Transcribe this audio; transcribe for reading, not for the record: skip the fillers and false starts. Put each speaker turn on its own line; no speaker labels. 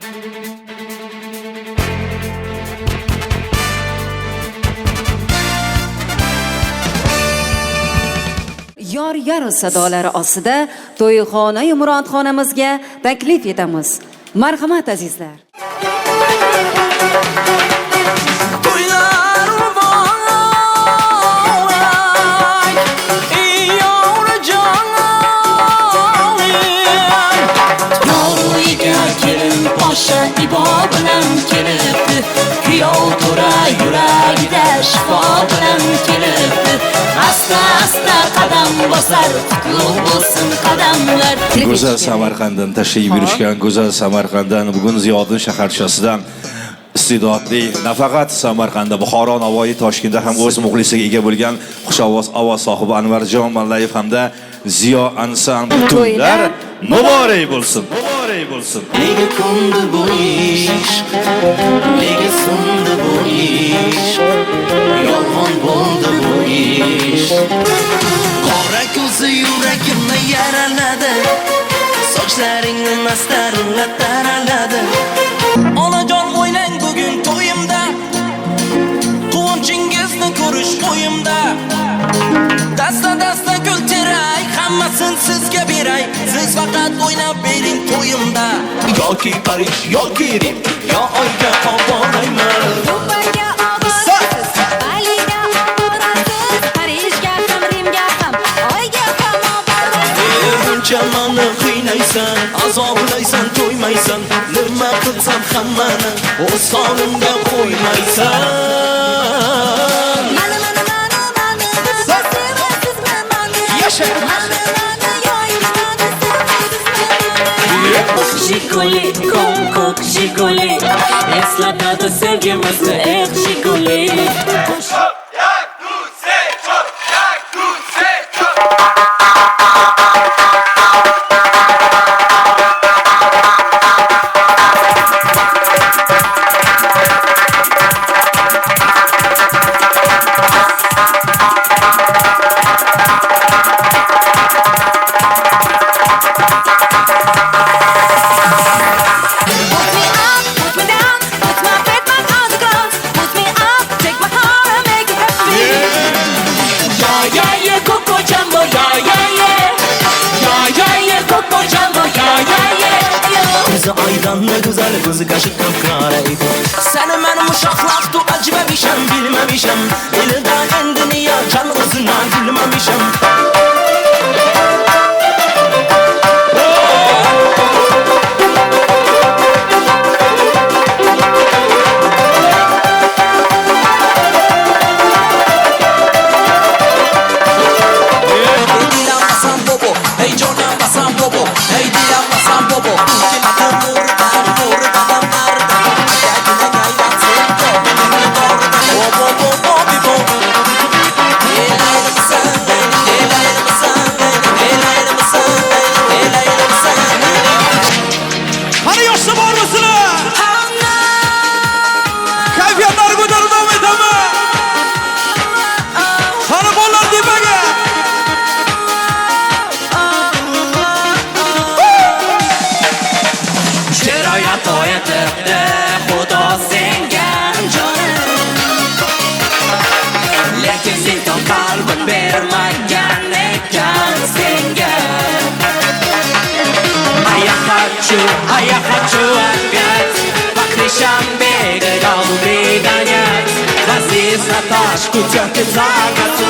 Yor yar sadolari ostida to'yxona Murodxonamizga taklif etamiz. Marhamat azizlar.
Boşa ibo bilan kelibdi, kuyov to'ra yuragida shifo bilan kelibdi. Asta asta qadam bosar, qutlug' bo'lsin qadamlar.
Go'zal Samarqanddan tashrif buyurishgan go'zal Samarqanddan bugun Ziyoddin shaharchasidan iste'dodli nafaqat Samarqandda, Buxoro, Navoiy, Toshkentda ham o'z muxlisiga ega bo'lgan xushovoz ovoz sohibi Anvarjon Mallayev hamda Ziyo ansambli tunlar muborak bo'lsin. Muborak bo'lsin.
Nega ko'ndi bu ish? Nega so'ndi bu ish? Yolg'on bo'ldi bu ish. Qora ko'zi yuragimni yaraladi. Sochlaringni mastarinla taraladi. Onajon o'ynang bugun to'yimda. Quvonchingizni ko'rish o'yimda. Dasta gul teray, hammasini sizga beray. Siz faqat o'ynab bering to'yimda. Yoki Parij, yoki Rim, yo oyga qo'ymayman.
Dubayga oborasiz, Baliga oborasiz, Parijga ham Rimga ham, oyga ham oborasiz.
Buncha mani qiynaysan, azoblaysan, to'ymaysan. Nima qilsam hammani o'z sonimga qo'ymaysan. Jiguli, ko'k jiguli, eslatadi sevgimizni, jiguli. Aydanlı güzel gözü kaşık kapkaraydı. Seni benim uşaqlaktı acımamışam, bilmemişam. Elida endini ya can kızına gülmemişam. А я хочу опять по Крещамбеге добрый гонять. Возись на ташку, тети заготовить.